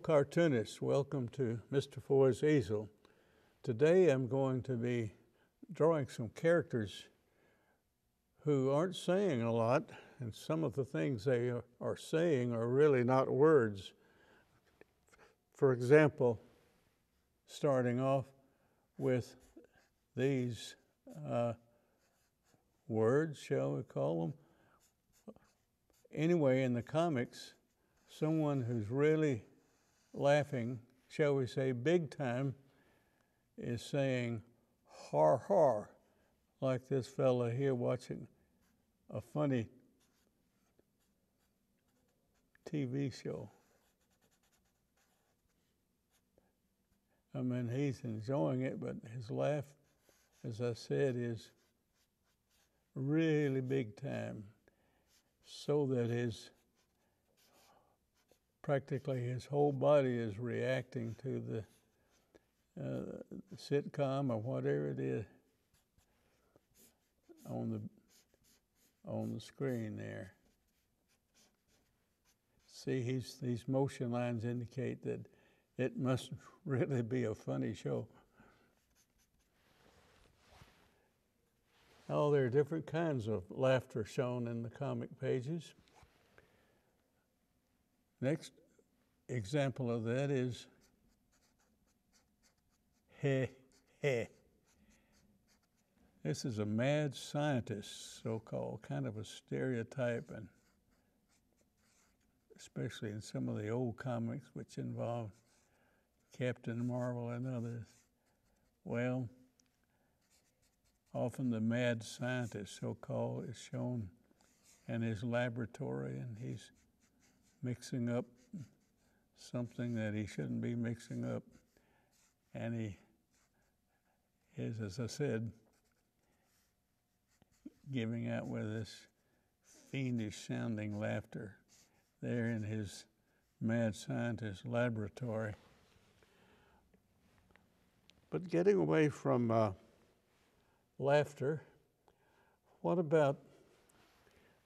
cartoonists, welcome to Mr. Foy's Easel. Today I'm going to be drawing some characters who aren't saying a lot, and some of the things they are saying are really not words. For example, starting off with these words, shall we call them? Anyway, in the comics, someone who's really laughing, shall we say big time, is saying har har, like this fella here watching a funny TV show. I mean, he's enjoying it, but his laugh, as I said, is really big time, so that practically his whole body is reacting to the sitcom or whatever it is on the screen there. See, these motion lines indicate that it must really be a funny show. Oh, there are different kinds of laughter shown in the comic pages. Next example of that is heh heh. This is a mad scientist, so-called, kind of a stereotype, and especially in some of the old comics which involve Captain Marvel and others. Well, often the mad scientist, so-called, is shown in his laboratory, and he's mixing up something that he shouldn't be mixing up. And he is, as I said, giving out with this fiendish-sounding laughter there in his mad scientist laboratory. But getting away from laughter, what about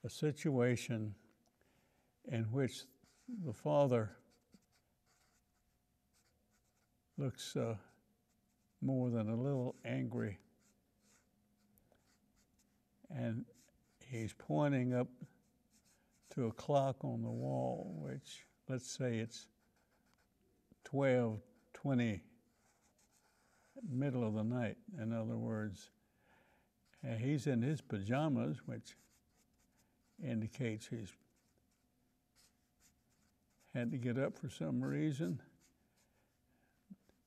a situation in which the father looks more than a little angry, and he's pointing up to a clock on the wall, which, let's say it's 12:20, middle of the night, in other words. He's in his pajamas, which indicates he's had to get up for some reason.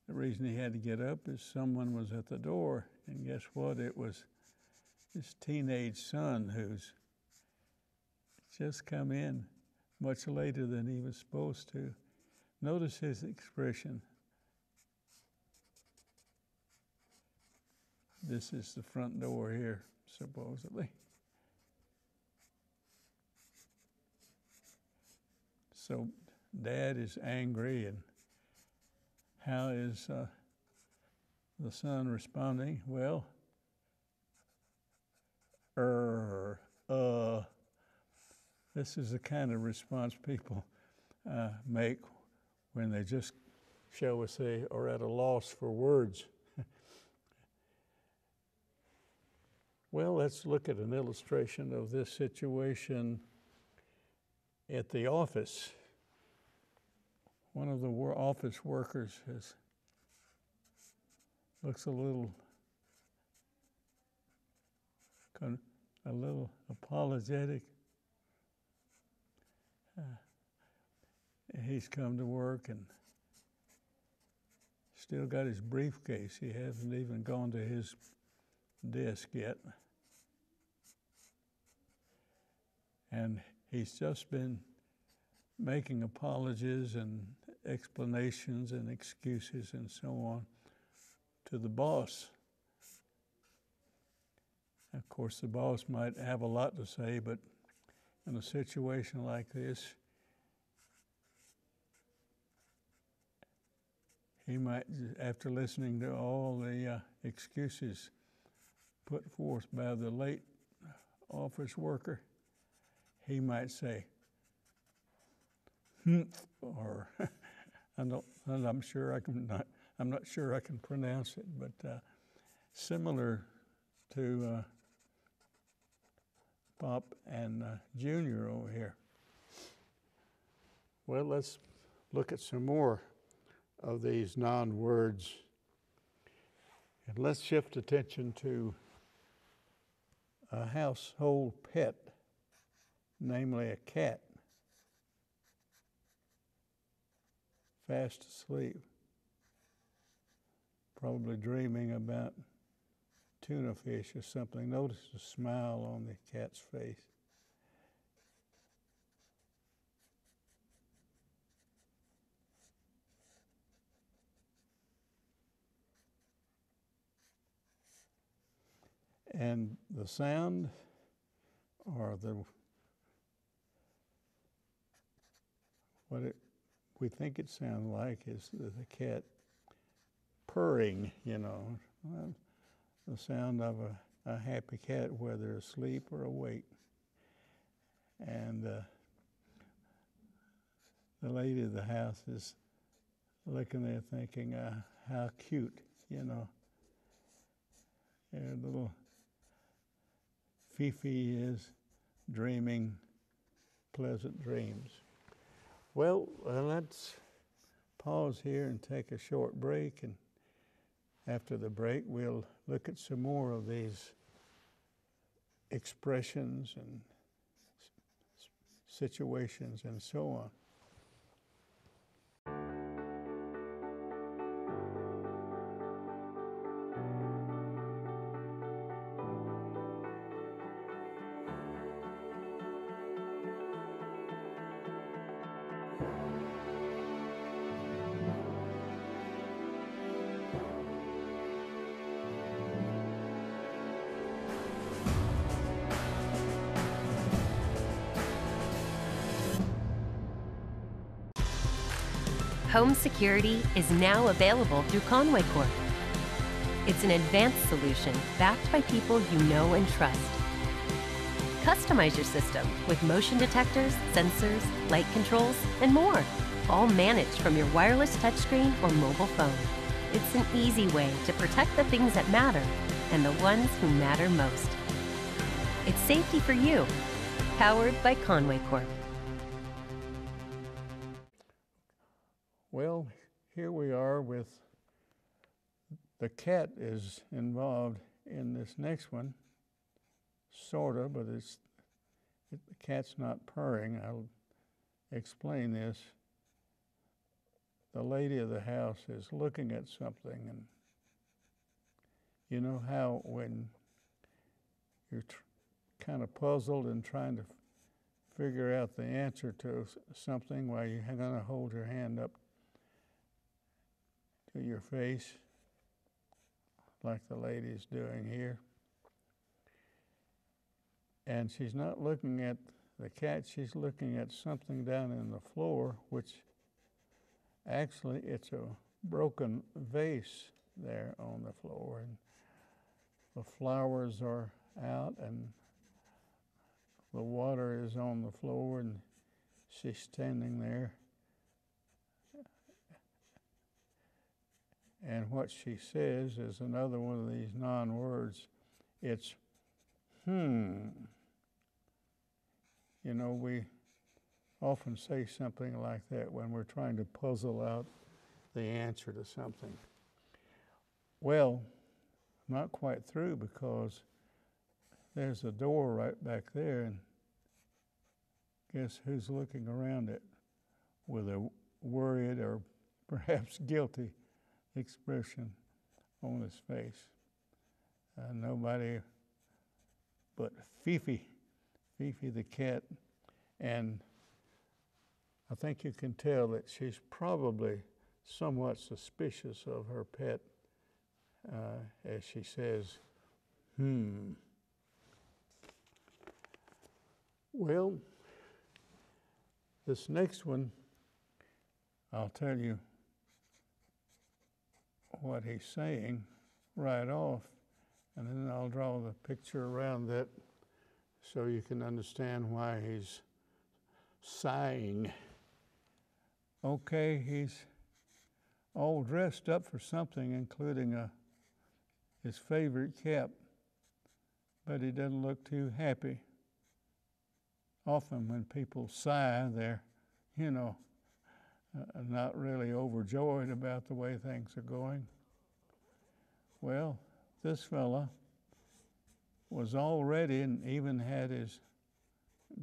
The reason he had to get up is someone was at the door, and guess what? It was his teenage son, who's just come in much later than he was supposed to. Notice his expression. This is the front door here, supposedly. So Dad is angry, and how is the son responding? Well, this is the kind of response people make when they just, shall we say, are at a loss for words. Well, let's look at an illustration of this situation at the office. One of the office workers looks a little apologetic. He's come to work and still got his briefcase. He hasn't even gone to his desk yet. And he's just been making apologies and explanations and excuses and so on to the boss. Of course, the boss might have a lot to say, but in a situation like this, he might, after listening to all the excuses put forth by the late office worker, he might say, or I'm sure I can not. I'm not sure I can pronounce it, but similar to Pop and Junior over here. Well, let's look at some more of these non-words. And let's shift attention to a household pet, namely a cat, fast asleep, probably dreaming about tuna fish or something. Notice the smile on the cat's face. And the sound, or we think it sounds like is the cat purring, you know, the sound of a happy cat, whether asleep or awake. And the lady of the house is looking there thinking, how cute, you know. And little Fifi is dreaming pleasant dreams. Well, let's pause here and take a short break, and after the break we'll look at some more of these expressions and situations and so on. Home security is now available through Conway Corp. It's an advanced solution backed by people you know and trust. Customize your system with motion detectors, sensors, light controls, and more, all managed from your wireless touchscreen or mobile phone. It's an easy way to protect the things that matter and the ones who matter most. It's safety for you, powered by Conway Corp. Well, here we are with the cat is involved in this next one, sort of, but the cat's not purring. I'll explain this. The lady of the house is looking at something, and you know how when you're kind of puzzled and trying to figure out the answer to something while you're going to hold your hand up to your face, like the lady's doing here. And she's not looking at the cat, she's looking at something down in the floor, which actually it's a broken vase there on the floor. And the flowers are out and the water is on the floor, and she's standing there. And what she says is another one of these non-words. It's, You know, we often say something like that when we're trying to puzzle out the answer to something. Well, not quite through, because there's a door right back there, and guess who's looking around it with a worried or perhaps guilty expression on his face? Nobody but Fifi the cat. And I think you can tell that she's probably somewhat suspicious of her pet as she says, Well, this next one, I'll tell you what he's saying right off, and then I'll draw the picture around that so you can understand why he's sighing. Okay, he's all dressed up for something, including his favorite cap, but he doesn't look too happy. Often when people sigh, they're, not really overjoyed about the way things are going. Well, this fella was all ready and even had his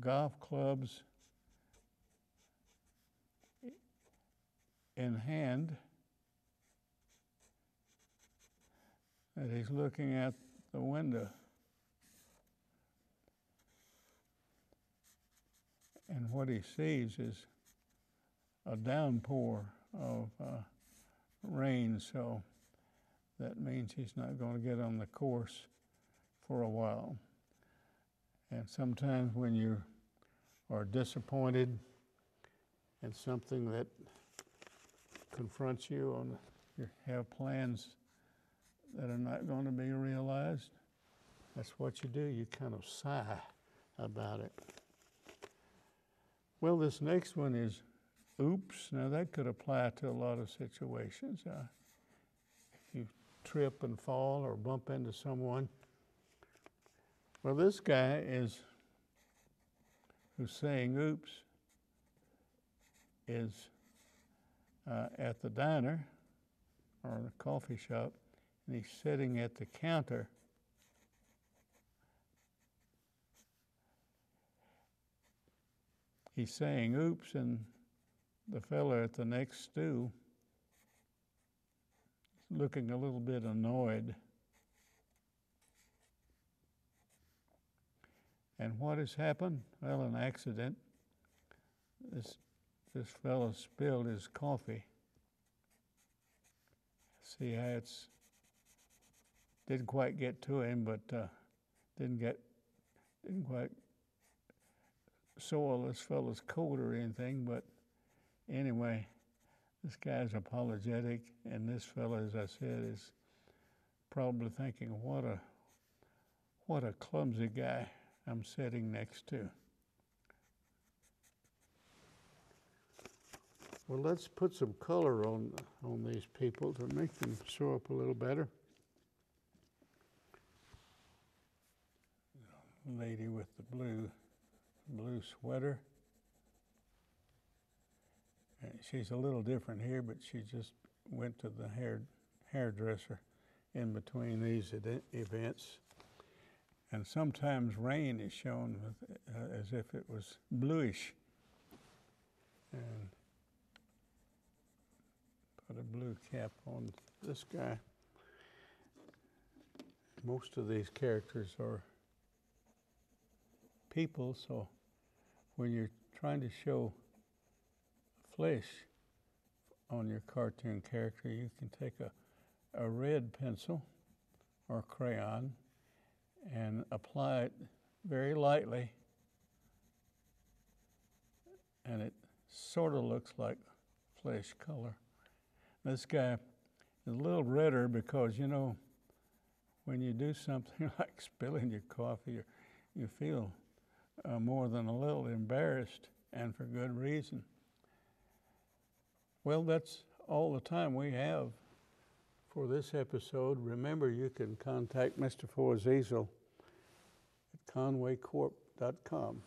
golf clubs in hand, that he's looking at the window. And what he sees is a downpour of rain, so that means he's not going to get on the course for a while. And sometimes when you are disappointed in something that confronts you, you have plans that are not going to be realized, that's what you do. You kind of sigh about it. Well, this next one is oops. Now that could apply to a lot of situations. If you trip and fall or bump into someone. Well, this guy who's saying oops is at the diner or the coffee shop, and he's sitting at the counter. He's saying oops, and the fella at the next stool is looking a little bit annoyed. And what has happened? Well, an accident. This fellow spilled his coffee. See how didn't quite get to him, but didn't quite soil this fellow's coat or anything. But anyway, this guy's apologetic, and this fellow, as I said, is probably thinking, what a clumsy guy I'm sitting next to. Well, let's put some color on these people to make them show up a little better. Lady with the blue sweater. And she's a little different here, but she just went to the hairdresser in between these events. And sometimes rain is shown as if it was bluish. And put a blue cap on this guy. Most of these characters are people, so when you're trying to show flesh on your cartoon character, you can take a red pencil or crayon and apply it very lightly, and it sort of looks like flesh color. This guy is a little redder because, when you do something like spilling your coffee, you feel more than a little embarrassed, and for good reason. Well, that's all the time we have for this episode. Remember, you can contact Mr. Foy's Easel at conwaycorp.com.